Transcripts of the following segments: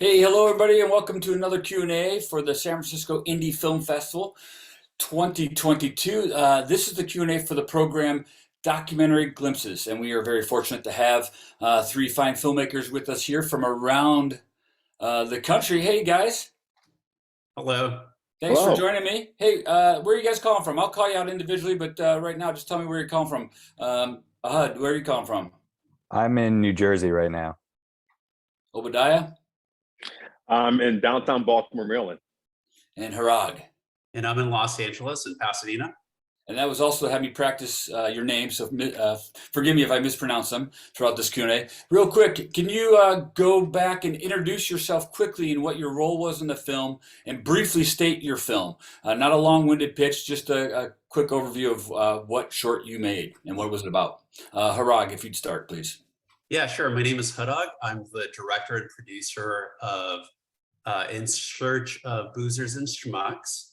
Hey, hello everybody, and welcome to another Q&A for the San Francisco Indie Film Festival 2022. This is the Q&A for the program Documentary Glimpses, and we are very fortunate to have three fine filmmakers with us here from around the country. Hey guys, Hello. thanks for Hello. joining me. Hey, where are you guys calling from? I'll call you out individually, but right now just tell me where you're calling from. Ahad, where are you calling from? I'm in New Jersey right now. Obadiah I'm in downtown Baltimore, Maryland. and Harag. And I'm in Los Angeles in Pasadena. And that was also to have me practice your names, so forgive me if I mispronounce them throughout this Q&A. Real quick, can you go back and introduce yourself quickly and what your role was in the film, and briefly state your film? Not a long-winded pitch, just a quick overview of what short you made and what was it about. Harag, if you'd start, please. Yeah, sure. My name is Hudog. I'm the director and producer of In Search of Boozers and Schmucks.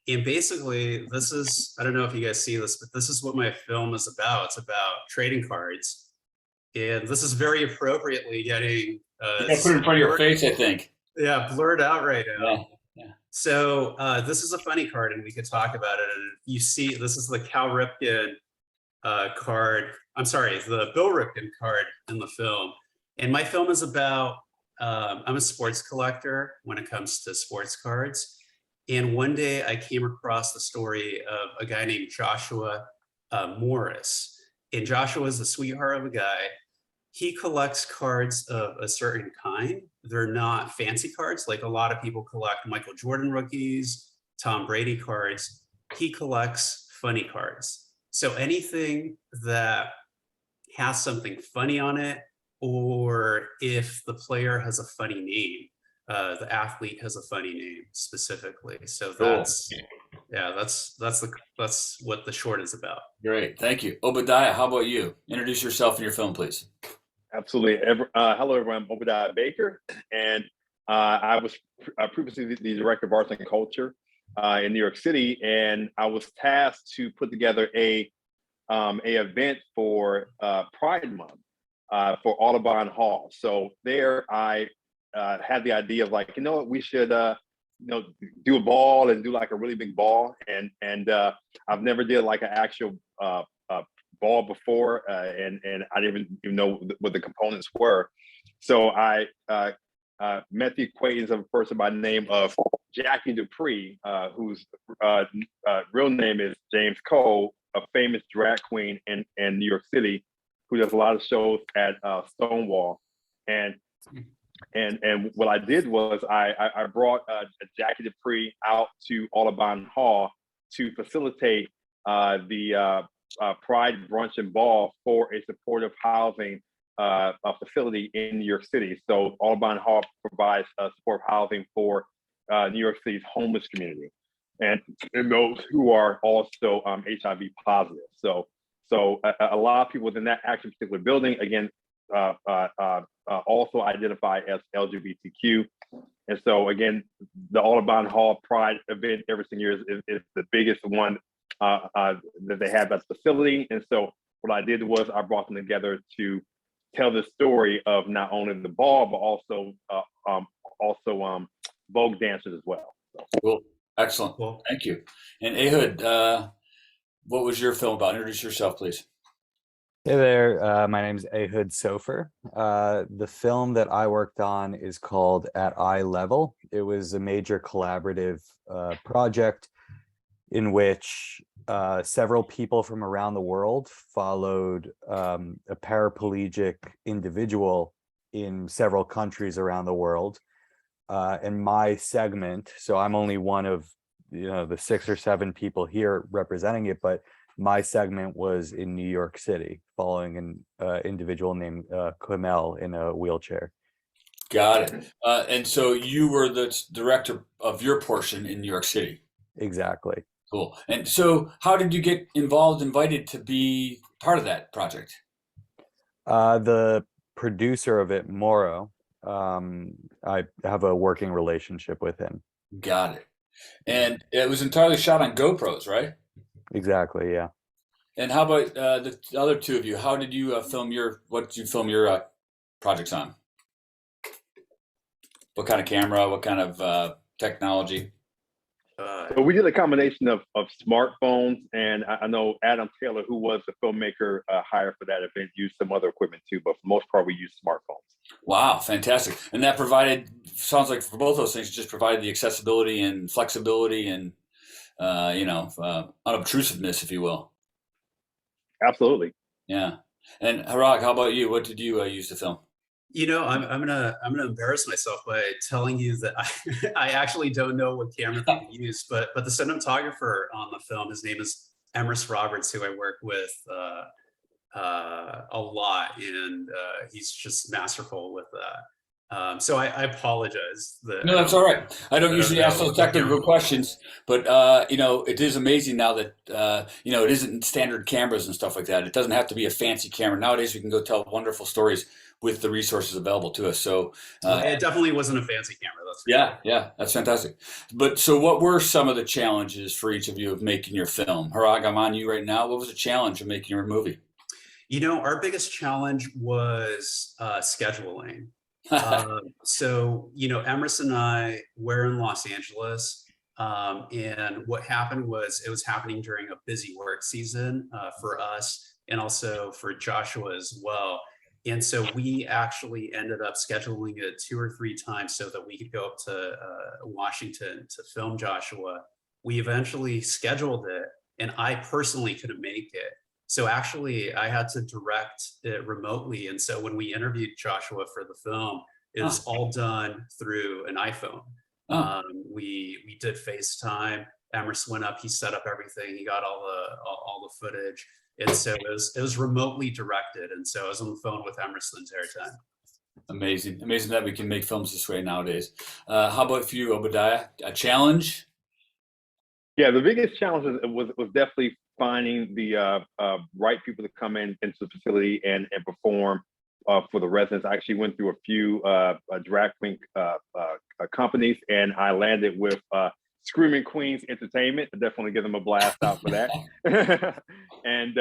And basically, I don't know if you guys see this, but this is what my film is about. It's about trading cards. And this is very appropriately getting You got to put it in front of your face, I think. yeah, blurred out right now. Yeah. Yeah. So this is a funny card, and we could talk about it. And you see, this is the Cal Ripken card. I'm sorry, the Bill Ripken card in the film. And my film is about, I'm a sports collector when it comes to sports cards. And one day I came across the story of a guy named Joshua Morris. And Joshua is a sweetheart of a guy. He collects cards of a certain kind. They're not fancy cards like a lot of people collect Michael Jordan rookies, Tom Brady cards. He collects funny cards. So anything that has something funny on it, or if the player has a funny name, the athlete has a funny name specifically. So that's what the short is about. Great, thank you. Obadiah, how about you? Introduce yourself and your film, please. Absolutely. Hello, everyone. I'm Obadiah Baker, and I was previously the director of arts and culture in New York City, and I was tasked to put together a event for Pride Month for Audubon Hall. So there, I had the idea of like, what, we should do a ball and do like a really big ball, and I've never did like an actual ball before, and I didn't even know what the components were. So I met the acquaintance of a person by the name of Jackie Dupree, whose real name is James Cole, a famous drag queen in New York City, who does a lot of shows at Stonewall. And what I did was I brought Jackie Dupree out to Audubon Hall to facilitate the Pride Brunch and Ball for a supportive housing facility in New York City. So Audubon Hall provides supportive housing for New York City's homeless community, and those who are also HIV positive. So a lot of people within that actual particular building, again, also identify as LGBTQ. And so again, the Audubon Hall Pride event every single year is the biggest one that they have at the facility. And so what I did was I brought them together to tell the story of not only the ball, but also Vogue dancers as well. So. Cool. Excellent. Cool. Thank you. And Ehud, what was your film about? Introduce yourself, please. Hey there, my name's Ehud Sofer. The film that I worked on is called At Eye Level. It was a major collaborative project in which several people from around the world followed a paraplegic individual in several countries around the world. And my segment, so I'm only one of the 6 or 7 people here representing it, but my segment was in New York City, following an individual named Kamel in a wheelchair. Got it. And so you were the director of your portion in New York City. Exactly. Cool. And so how did you get invited to be part of that project? The producer of it, Moro, I have a working relationship with him. Got it. And it was entirely shot on GoPros, right? Exactly, yeah. And how about the other two of you? How did you what did you film your projects on? What kind of camera? What kind of technology? So we did a combination of smartphones, and I know Adam Taylor, who was the filmmaker hired for that event, used some other equipment too, but for the most part, we used smartphones. Wow, fantastic. And that provided, sounds like for both those things, just provided the accessibility and flexibility and, unobtrusiveness, if you will. Absolutely. Yeah. And Harag, how about you? What did you use to film? I'm gonna embarrass myself by telling you that I actually don't know what camera they used, but the cinematographer on the film, his name is Emrys Roberts, who I work with a lot, and he's just masterful with that. So I apologize that No, I that's don't all right. I don't I don't usually ask know those what camera technical they questions, but it is amazing now that it isn't standard cameras and stuff like that. It doesn't have to be a fancy camera. Nowadays, we can go tell wonderful stories with the resources available to us. So, used. It definitely wasn't a fancy camera, that's for sure. yeah, that's fantastic. But so, what were some of the challenges for each of you of making your film? Harag, I'm on you right now. What was the challenge of making your movie? Our biggest challenge was scheduling. Emerson and I were in Los Angeles, and what happened was it was happening during a busy work season for us and also for Joshua as well. And so we actually ended up scheduling it 2 or 3 times so that we could go up to Washington to film Joshua. We eventually scheduled it, and I personally couldn't make it. So actually, I had to direct it remotely. And so when we interviewed Joshua for the film, it was all done through an iPhone. Oh, We did FaceTime. Emerson went up, he set up everything, he got all the footage, and so it was remotely directed. And so I was on the phone with Emerson the entire time. amazing. Amazing that we can make films this way nowadays. How about for you, Obadiah? A challenge? Yeah, the biggest challenge was definitely finding the right people to come into the facility and perform for the residents. I actually went through a few drag queen companies, and I landed with Screaming Queens Entertainment. I definitely give them a blast out for that. And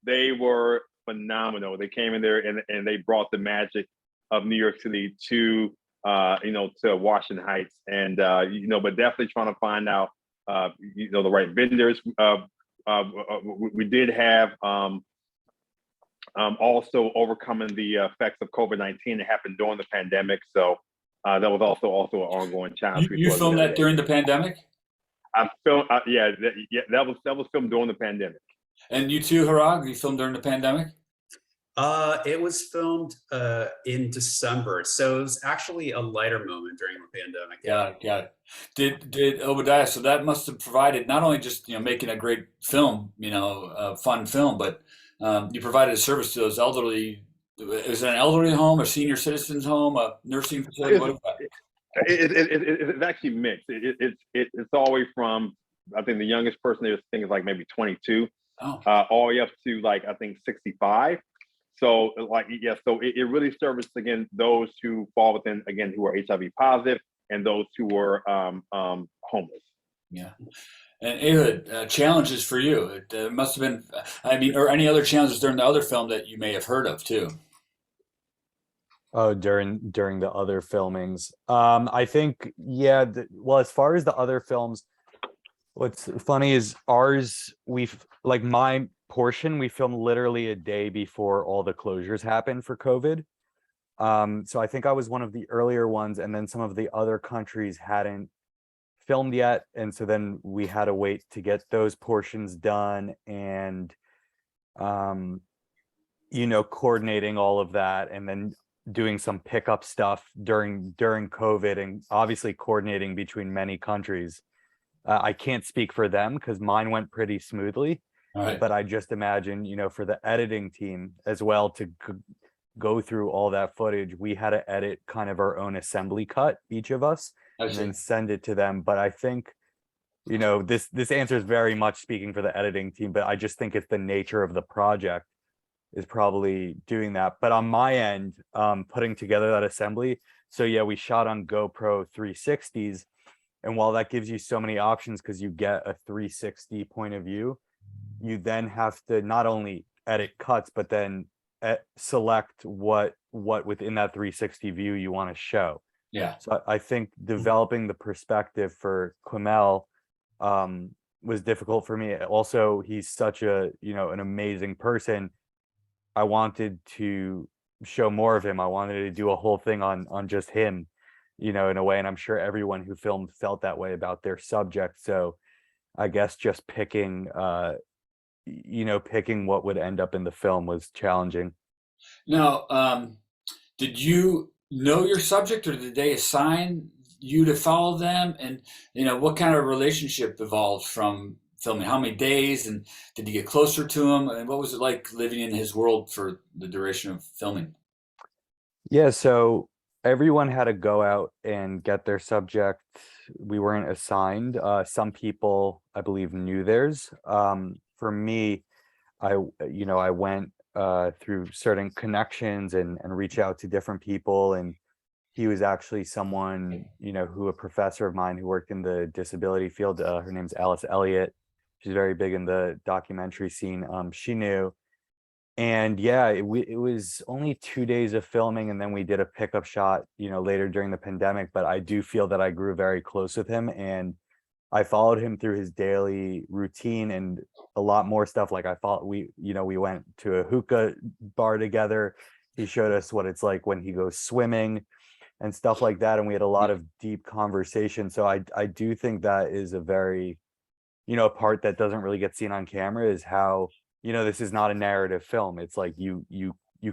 they were phenomenal. They came in there and they brought the magic of New York City to to Washington Heights, and but definitely trying to find out the right vendors. We did have also overcoming the effects of COVID-19 that happened during the pandemic. So that was also an ongoing challenge. You filmed that during the pandemic? I filmed, that was filmed during the pandemic. And you too, Harag? You filmed during the pandemic? It was filmed in December, so it was actually a lighter moment during the pandemic. Got it. Did Obadiah? So that must have provided not only just making a great film, a fun film, but you provided a service to those elderly. Is it an elderly home, a senior citizens home, a nursing facility? What is that? It's actually mixed. It's all the way from, I think the youngest person there is like maybe 22, Oh, all the way up to like I think 65. So so it really services again those who fall within, again, who are HIV positive and those who were homeless. yeah. And Ehud, challenges for you. It must have been, I mean, or any other challenges during the other film that you may have heard of too. Oh, during the other filmings. I think, yeah, well, as far as the other films, what's funny is ours, like my portion, we filmed literally a day before all the closures happened for COVID. So I think I was one of the earlier ones, and then some of the other countries hadn't filmed yet. And so then we had to wait to get those portions done, and coordinating all of that, and then doing some pickup stuff during COVID, and obviously coordinating between many countries. I can't speak for them because mine went pretty smoothly, All right. but I just imagine, for the editing team as well to go through all that footage, we had to edit kind of our own assembly cut, each of us, I and see. then send it to them. But I think, this answer is very much speaking for the editing team, but I just think it's the nature of the project is probably doing that. But on my end, putting together that assembly, so yeah, we shot on GoPro 360s, and while that gives you so many options because you get a 360 point of view, you then have to not only edit cuts, but then select what within that 360 view you want to show. Yeah. So I think developing the perspective for Quamel was difficult for me. Also, he's such a, an amazing person. I wanted to show more of him. I wanted to do a whole thing on just him, in a way. And I'm sure everyone who filmed felt that way about their subject. So I guess just picking what would end up in the film was challenging. Now, did you know your subject, or did they assign you to follow them? And what kind of relationship evolved from filming? How many days, and did you get closer to him? And what was it like living in his world for the duration of filming? Yeah, so everyone had to go out and get their subject. We weren't assigned. Some people, I believe, knew theirs. For me, I went through certain connections and reach out to different people. And he was actually someone, who a professor of mine who worked in the disability field. Her name's Alice Elliott. She's very big in the documentary scene. She knew. And yeah, it was only 2 days of filming, and then we did a pickup shot, later during the pandemic. But I do feel that I grew very close with him, and I followed him through his daily routine and a lot more stuff. Like I thought we went to a hookah bar together. He showed us what it's like when he goes swimming and stuff like that. And we had a lot of deep conversation. So I do think that is a very, a part that doesn't really get seen on camera, is how, this is not a narrative film. It's like you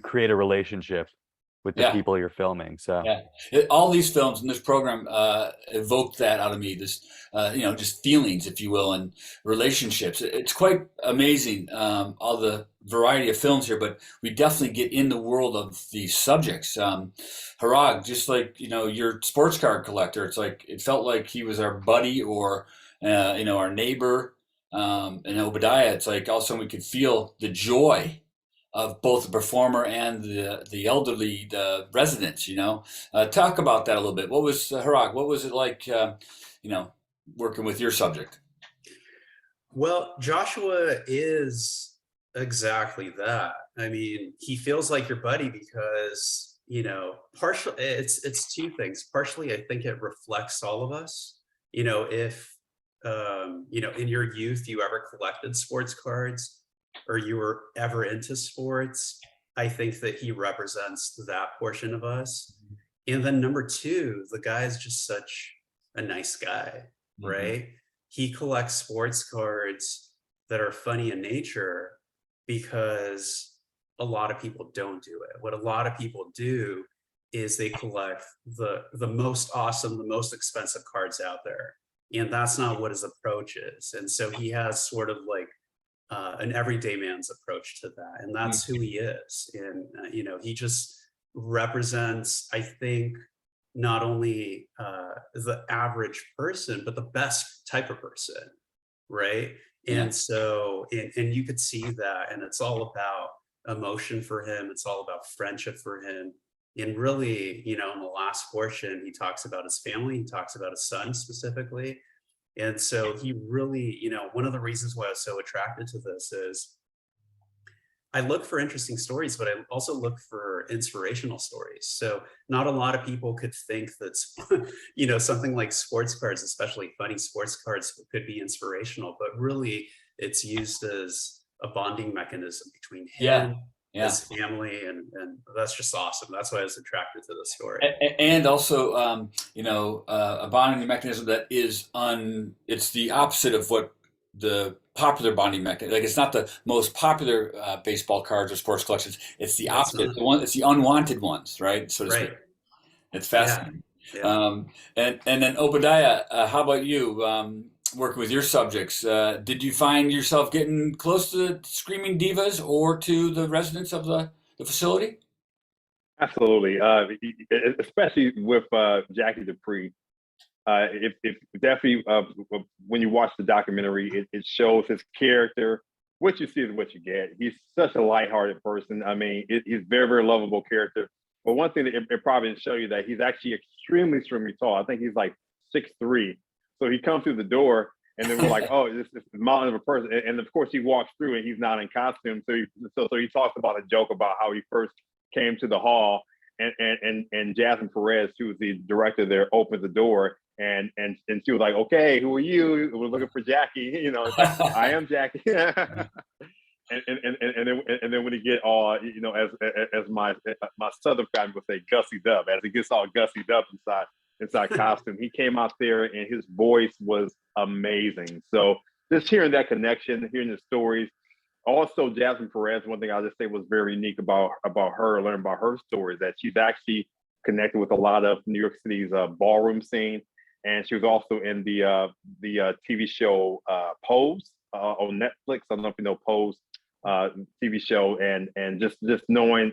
create a relationship with the Yeah. people you're filming. So Yeah, all these films in this program evoked that out of me. This, just feelings, if you will, and relationships. It's quite amazing, all the variety of films here. But we definitely get in the world of these subjects. Harag, just like your sports card collector, it's like it felt like he was our buddy, or our neighbor. And Obadiah, it's like also we could feel the joy of both the performer and the elderly, the residents. Talk about that a little bit. What was Harag? What was it like? Working with your subject. Well, Joshua is exactly that. I mean, he feels like your buddy because, partially it's two things. Partially, I think it reflects all of us. If in your youth you ever collected sports cards, or you were ever into sports, I think that he represents that portion of us. And then number two, the guy is just such a nice guy, right? He collects sports cards that are funny in nature because a lot of people don't do it. What a lot of people do is they collect the most awesome, the most expensive cards out there. And that's not what his approach is. And so he has sort of like an everyday man's approach to that, and that's who he is. And he just represents, I think, not only the average person, but the best type of person, right? Yeah. And so, and you could see that, and it's all about emotion for him. It's all about friendship for him. And really, in the last portion, he talks about his family. He talks about his son specifically. And so he really, one of the reasons why I was so attracted to this is I look for interesting stories, but I also look for inspirational stories. So not a lot of people could think that, something like sports cards, especially funny sports cards, could be inspirational, but really it's used as a bonding mechanism between him, his family, and that's just awesome. That's why I was attracted to the story. And also, a bonding mechanism that is it's the opposite of what the popular bonding mechanism. Like, it's not the most popular baseball cards or sports collections. It's the opposite. It's the unwanted ones, right? So to speak. It's fascinating. Yeah. And then Obadiah, how about you? Working with your subjects, did you find yourself getting close to Screaming Divas or to the residents of the facility? Absolutely, especially with Jackie Dupree. If definitely when you watch the documentary, it shows his character. What you see is what you get. He's such a lighthearted person. I mean, he's very, very lovable character. But one thing that it probably didn't show you that he's actually extremely, extremely tall. I think he's like 6'3". So he comes through the door, and then we're like, oh, this mountain of a person. And of course, he walks through, and he's not in costume. So he talks about a joke about how he first came to the hall, and Jasmine Perez, who was the director there, opened the door and she was like, "Okay, who are you? We're looking for Jackie." It's like, "I am Jackie." And then when he get all, as my Southern family would say, gussied up, as he gets all gussied up inside costume, he came out there and his voice was amazing. So just hearing that connection, hearing the stories. Also, Jasmine Perez, one thing I'll just say was very unique about her, learn about her story, is that she's actually connected with a lot of New York City's ballroom scene. And she was also in the TV show Pose on Netflix. I don't know if you know Pose TV show, and just knowing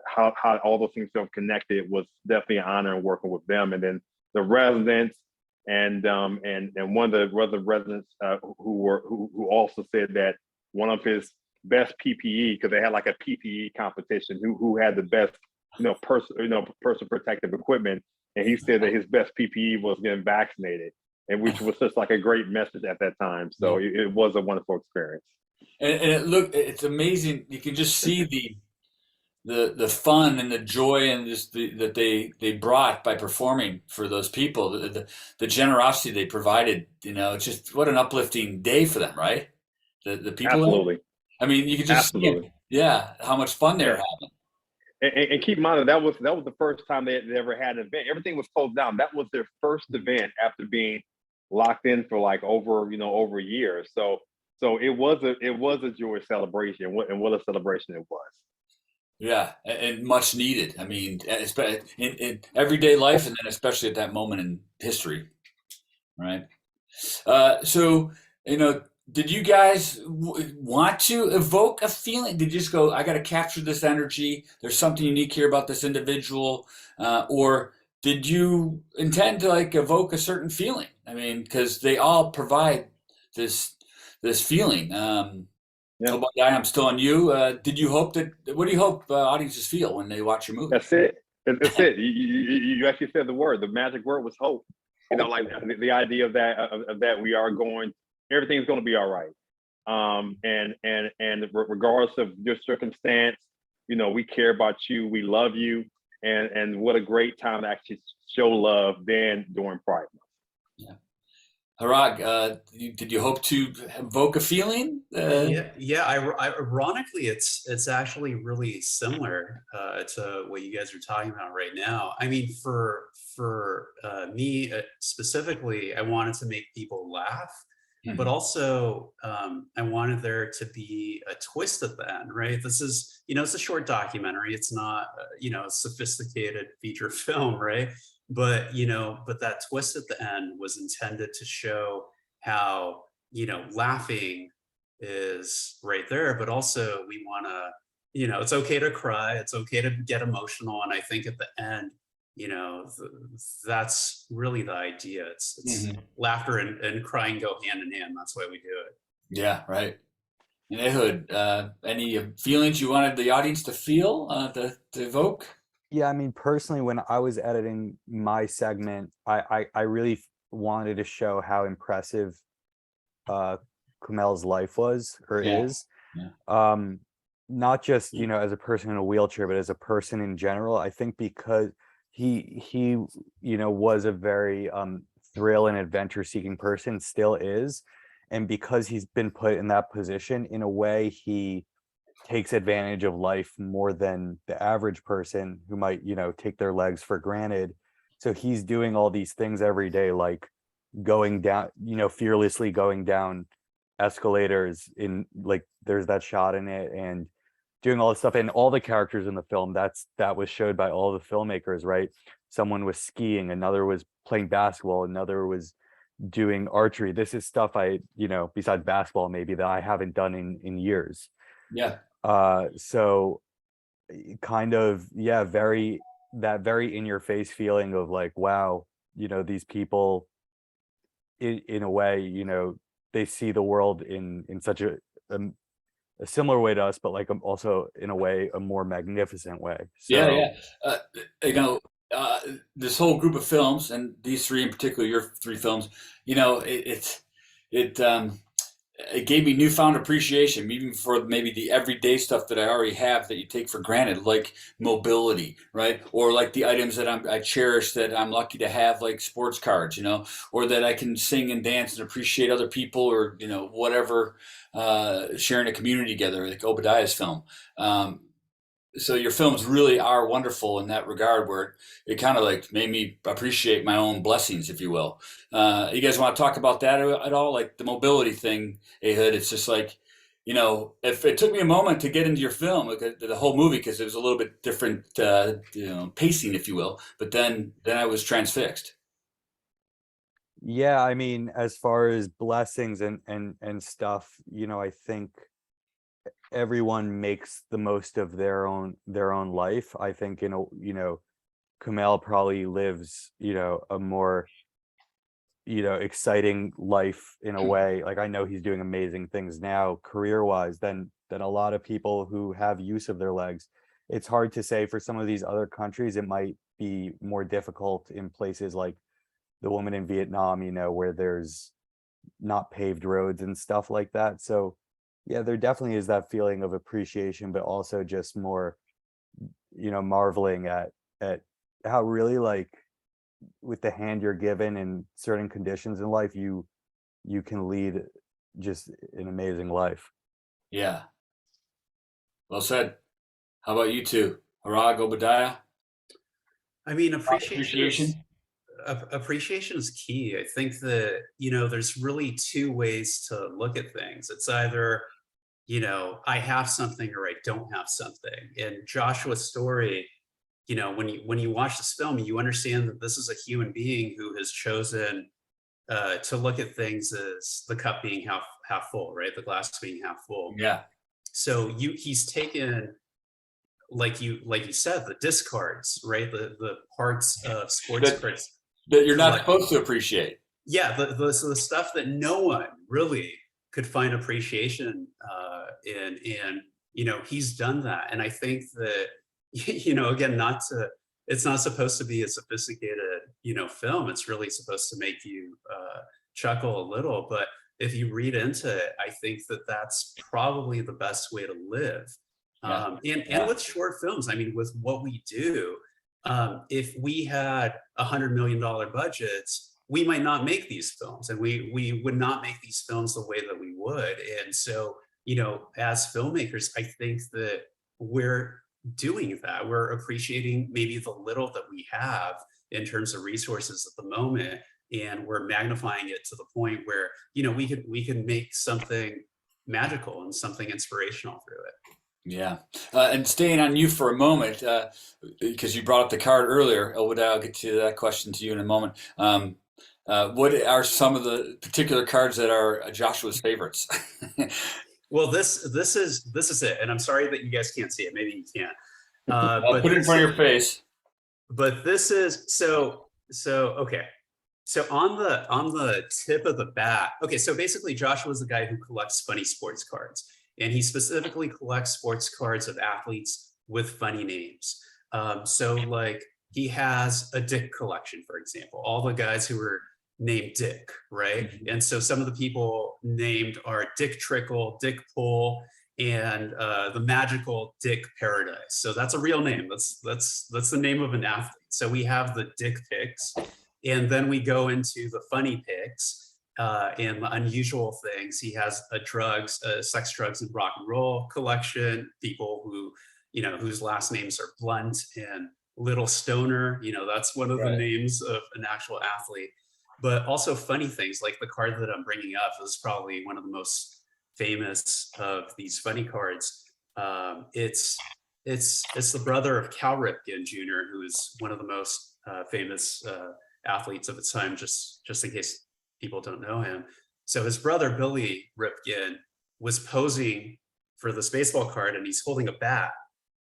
how all those things are connected was definitely an honor in working with them. And then the residents and one of the residents who also said that one of his best PPE, because they had like a PPE competition, who had the best personal protective equipment, and he said that his best PPE was getting vaccinated, and which was just like a great message at that time. So it was a wonderful experience. And it's amazing. You can just see the fun and the joy and just that they brought by performing for those people. The generosity they provided. It's just what an uplifting day for them, right? The people. Absolutely. I mean, you could just see it, how much fun they're having. And keep in mind that was the first time they ever had an event. Everything was closed down. That was their first event after being locked in for like over a year. So it was a joyous celebration, and what a celebration it was. Yeah, and much needed. I mean, in everyday life, and then especially at that moment in history, right? So did you guys want to evoke a feeling? Did you just go, "I got to capture this energy. There's something unique here about this individual," or did you intend to like evoke a certain feeling? I mean, because they all provide this feeling. Yeah. I'm still on you. Did you hope that? What do you hope audiences feel when they watch your movie? That's it. It's it. You actually said the word. The magic word was hope. Like the idea of that we are going. Everything's going to be all right. And regardless of your circumstance, we care about you. We love you. And what a great time to actually show love then during Pride Month. Yeah. Harag, did you hope to evoke a feeling? Ironically, it's actually really similar to what you guys are talking about right now. I mean, for me specifically, I wanted to make people laugh, but also I wanted there to be a twist at the end, right? This is, it's a short documentary. It's not, a sophisticated feature film, right? But that twist at the end was intended to show how laughing is right there, but also we want to, it's okay to cry, it's okay to get emotional, and I think at the end, that's really the idea. It's laughter and crying go hand in hand. That's why we do it. Yeah, right. And Ehud, any feelings you wanted the audience to feel, to evoke? Yeah, I mean, personally, when I was editing my segment, I really wanted to show how impressive Kumail's life was or is. Yeah. Not just, as a person in a wheelchair, but as a person in general. I think because he was a very thrill and adventure seeking person, still is. And because he's been put in that position, in a way, he takes advantage of life more than the average person who might, take their legs for granted. So he's doing all these things every day, like going down, fearlessly going down escalators in, like, there's that shot in it, and doing all this stuff. And all the characters in the film, that was showed by all the filmmakers, right? Someone was skiing, another was playing basketball, another was doing archery. This is stuff I, besides basketball maybe, that I haven't done in years. Yeah. So kind of, very in your face feeling of like, wow, these people in a way, they see the world in such a similar way to us, but like also in a way, a more magnificent way. So, this whole group of films, and these three in particular, your three films, it gave me newfound appreciation, even for maybe the everyday stuff that I already have that you take for granted, like mobility, right? Or like the items that I cherish that I'm lucky to have, like sports cards, or that I can sing and dance and appreciate other people, or whatever, sharing a community together, like Obadiah's film. So your films really are wonderful in that regard, where it kind of like made me appreciate my own blessings, if you will. You guys want to talk about that at all, like the mobility thing, Ehud? It's just like, if it took me a moment to get into your film, like the whole movie, because it was a little bit different, pacing, if you will. But then I was transfixed. Yeah, I mean, as far as blessings and stuff, I think everyone makes the most of their own life. I think, Kumail probably lives, a more, exciting life in a way. Like, I know he's doing amazing things now career wise than a lot of people who have use of their legs. It's hard to say for some of these other countries. It might be more difficult in places like the woman in Vietnam, where there's not paved roads and stuff like that. So yeah, there definitely is that feeling of appreciation, but also just more, marveling at how really, like, with the hand you're given in certain conditions in life, you can lead just an amazing life. Yeah, well said. How about you two, Harag, Obadiah? I mean, Appreciation. appreciation is key. I think that, there's really two ways to look at things. It's either, I have something or I don't have something. In Joshua's story, when you watch this film, you understand that this is a human being who has chosen to look at things as the cup being half full, right? The glass being half full. Yeah. So he's taken, like you said, the discards, right? The parts of sports cards that you're not supposed to appreciate. Yeah, the stuff that no one really could find appreciation in, and he's done that. And I think that again, it's not supposed to be a sophisticated film. It's really supposed to make you chuckle a little. But if you read into it, I think that that's probably the best way to live. Yeah. And with short films, I mean, with what we do, if we had $100 million budgets, we might not make these films, and we would not make these films the way that we would. And so, as filmmakers, I think that we're doing that. We're appreciating maybe the little that we have in terms of resources at the moment, and we're magnifying it to the point where, we can make something magical and something inspirational through it. Yeah. And staying on you for a moment, because you brought up the card earlier, I'll get to that question to you in a moment. What are some of the particular cards that are Joshua's favorites? Well, this is it, and I'm sorry that you guys can't see it. Maybe you can't. But put it in front of your face. But this is so okay. So on the tip of the bat, okay. So basically, Joshua's the guy who collects funny sports cards, and he specifically collects sports cards of athletes with funny names. So like he has a Dick collection, for example, all the guys who were named Dick, right? Mm-hmm. And so some of the people named are Dick Trickle, Dick Pull, and the magical Dick Paradise. So that's a real name. That's the name of an athlete. So we have the Dick picks, and then we go into the funny picks and the unusual things. He has a sex, drugs, and rock and roll collection. People who, whose last names are Blunt and Little Stoner. That's one of the names of an actual athlete. But also funny things like the card that I'm bringing up is probably one of the most famous of these funny cards. It's the brother of Cal Ripken Jr., who is one of the most famous athletes of its time, just in case people don't know him. So his brother, Billy Ripken, was posing for this baseball card, and he's holding a bat.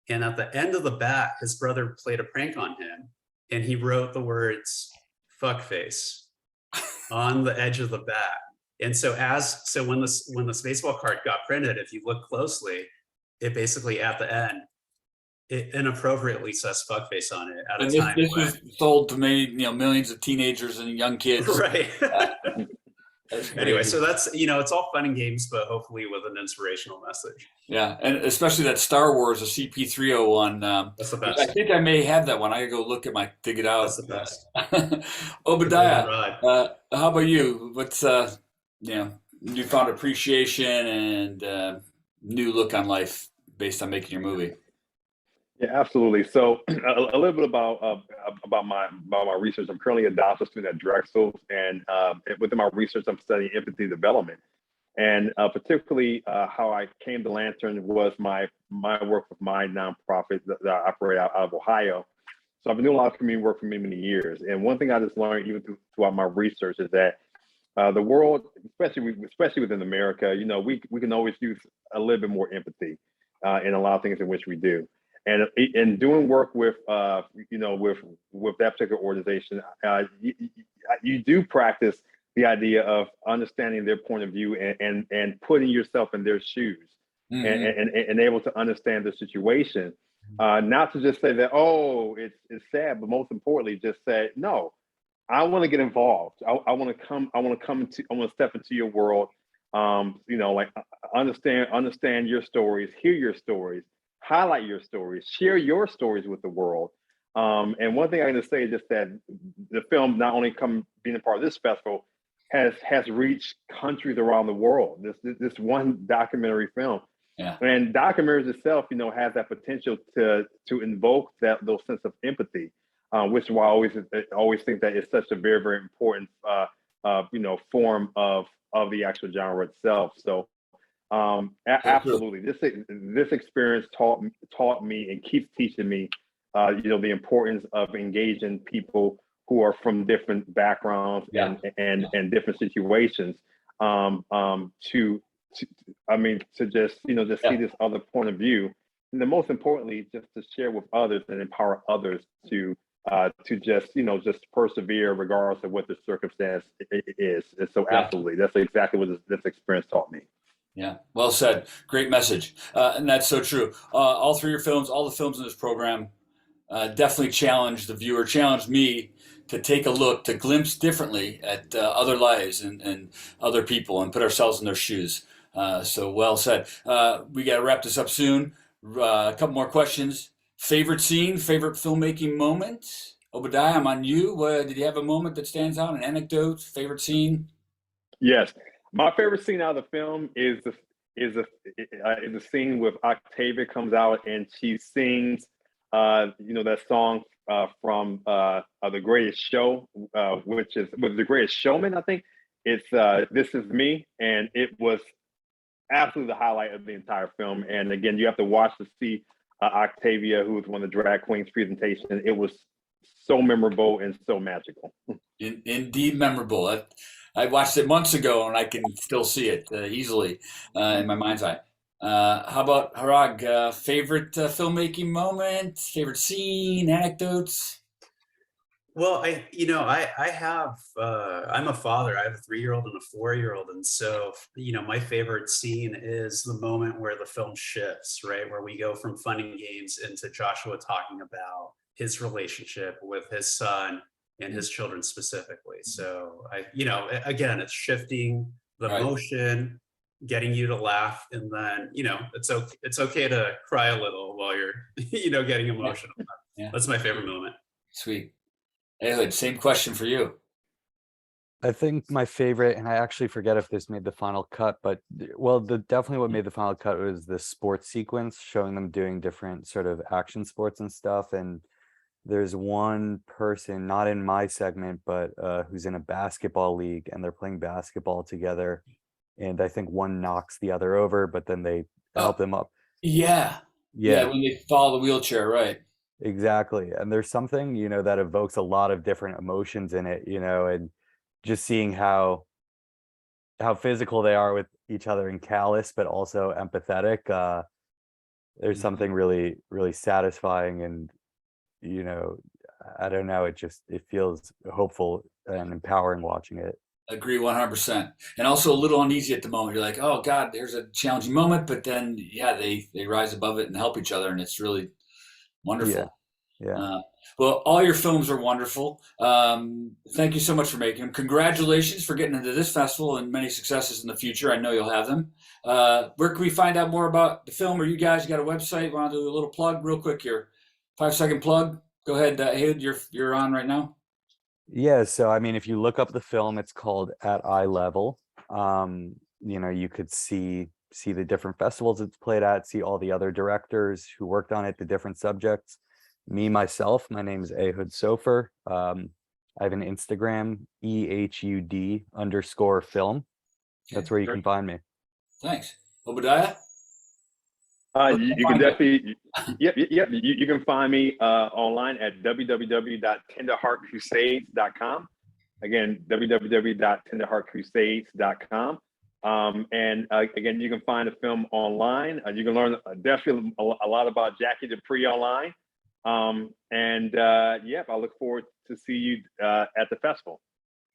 And at the end of the bat, his brother played a prank on him, and he wrote the words "fuckface" on the edge of the bat. And so when this baseball card got printed, if you look closely, it basically at the end, it inappropriately says "fuckface" on it at a time. This was sold to millions of teenagers and young kids. Right. That's Anyway, great. so that's, it's all fun and games, but hopefully with an inspirational message. Yeah, and especially that Star Wars, the CP301. That's the I best. think I may have that one. I gotta go dig it That's out. the best. The golden Obadiah, rod. how about you? What's newfound appreciation and new look on life based on making your movie? Yeah, absolutely. So a little bit about my research. I'm currently a doctoral student at Drexel, and within my research, I'm studying empathy development. And particularly how I came to Lantern was my work with my nonprofit that I operate out of Ohio. So I've been doing a lot of community work for many, many years. And one thing I just learned even throughout my research is that the world, especially within America, we can always use a little bit more empathy in a lot of things in which we do. And in doing work with that particular organization, you do practice the idea of understanding their point of view and putting yourself in their shoes Mhm. and able to understand the situation. Not to just say that, oh, it's sad, but most importantly, just say, no, I want to get involved. I want to step into your world. Like understand your stories, hear your stories, highlight your stories, share your stories with the world. And one thing I'm going to say is just that the film not only being a part of this festival has reached countries around the world. This one documentary film, Yeah. and documentaries itself, has that potential to invoke those sense of empathy, which is why I always think that it's such a very, very important form of the actual genre itself. So absolutely, this experience taught me and keeps teaching me, the importance of engaging people who are from different backgrounds Yeah. and different situations, to just Yeah. see this other point of view, and then most importantly, just to share with others and empower others to just persevere regardless of what the circumstance is. And so Yeah. absolutely, that's exactly what this experience taught me. Yeah, well said. Great message. And that's so true. All three of your films, all the films in this program, definitely challenged the viewer, challenged me to take a look, to glimpse differently at other lives and other people and put ourselves in their shoes. So well said. We got to wrap this up soon. A couple more questions. Favorite scene, favorite filmmaking moment? Obadiah, I'm on you. Did you have a moment that stands out, an anecdote, favorite scene? Yes, my favorite scene out of the film is a scene with Octavia comes out and she sings, that song from The Greatest Show, which was The Greatest Showman, I think. It's This Is Me, and it was absolutely the highlight of the entire film. And again, you have to watch to see Octavia, who was one of the drag queens presentation. It was so memorable and so magical. Indeed memorable. I watched it months ago and I can still see it easily in my mind's eye. How about Harag? Favorite filmmaking moment, favorite scene, anecdotes? Well, I have, I'm a father. I have a 3-year-old and a 4-year-old. And so, my favorite scene is the moment where the film shifts, right? Where we go from fun and games into Joshua talking about his relationship with his son and his children specifically. So again, it's shifting the Right. motion, getting you to laugh, and then, it's okay to cry a little while you're, getting emotional. Yeah. That's my favorite moment. Sweet. Ehud, same question for you. I think my favorite, and I actually forget if this made the final cut, but definitely what made the final cut was the sports sequence showing them doing different sort of action sports and stuff. And there's one person, not in my segment, but who's in a basketball league and they're playing basketball together. And I think one knocks the other over, but then they help them up. Yeah. Yeah, When they follow the wheelchair, right. exactly. And there's something, that evokes a lot of different emotions in it, and just seeing how physical they are with each other and callous, but also empathetic. There's something really, really satisfying and, I don't know, it feels hopeful and empowering watching it. Agree 100%. And also a little uneasy at the moment. You're like, oh God, there's a challenging moment, but then yeah, they rise above it and help each other, and it's really wonderful. Yeah. Well, all your films are wonderful. Thank you so much for making them. Congratulations for getting into this festival and many successes in the future. I know you'll have them. Where can we find out more about the film or you guys? You got a website? Want to do a little plug real quick here? 5-second plug. Go ahead, Ehud, you're on right now. Yeah, so I mean, if you look up the film, it's called At Eye Level. You could see the different festivals it's played at, see all the other directors who worked on it, the different subjects. Me, myself, my name is Ehud Sofer. I have an Instagram, EHUD_film. That's where you can find me. Thanks. Obadiah? You can definitely, you can find me online at www.tenderheartcrusades.com. Again, www.tenderheartcrusades.com. Again, you can find the film online. You can learn definitely a lot about Jackie Dupree online. I look forward to see you at the festival.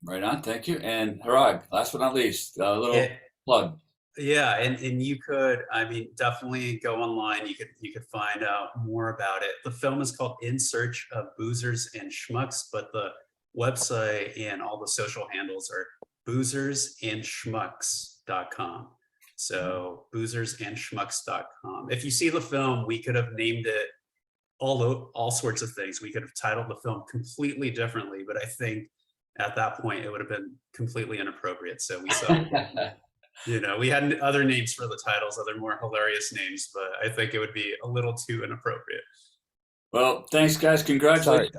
Right on. Thank you. And Harag, last but not least, a little plug. Yeah, and you could, I mean, definitely go online. You could find out more about it. The film is called In Search of Boozers and Schmucks, but the website and all the social handles are boozerandschmucks.com. So boozerandschmucks.com. If you see the film, we could have named it all sorts of things. We could have titled the film completely differently, but I think at that point it would have been completely inappropriate. So we saw we had other names for the titles, other more hilarious names, but I think it would be a little too inappropriate. Well, thanks, guys. Sorry, Congratulations.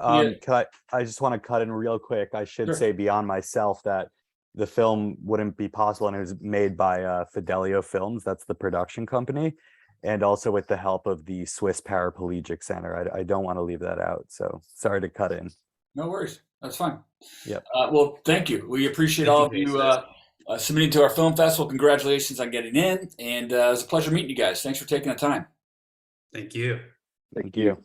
I just want to cut in real quick. I should Sure. say beyond myself that the film wouldn't be possible, and it was made by Fidelio Films. That's the production company, and also with the help of the Swiss Paraplegic Center. I don't want to leave that out. So sorry to cut in. No worries. That's fine. Yep. Well, thank you. We appreciate Thank all you, of you Casey. submitting to our film festival. Congratulations on getting in. And it was a pleasure meeting you guys. Thanks for taking the time. Thank you. Thank you.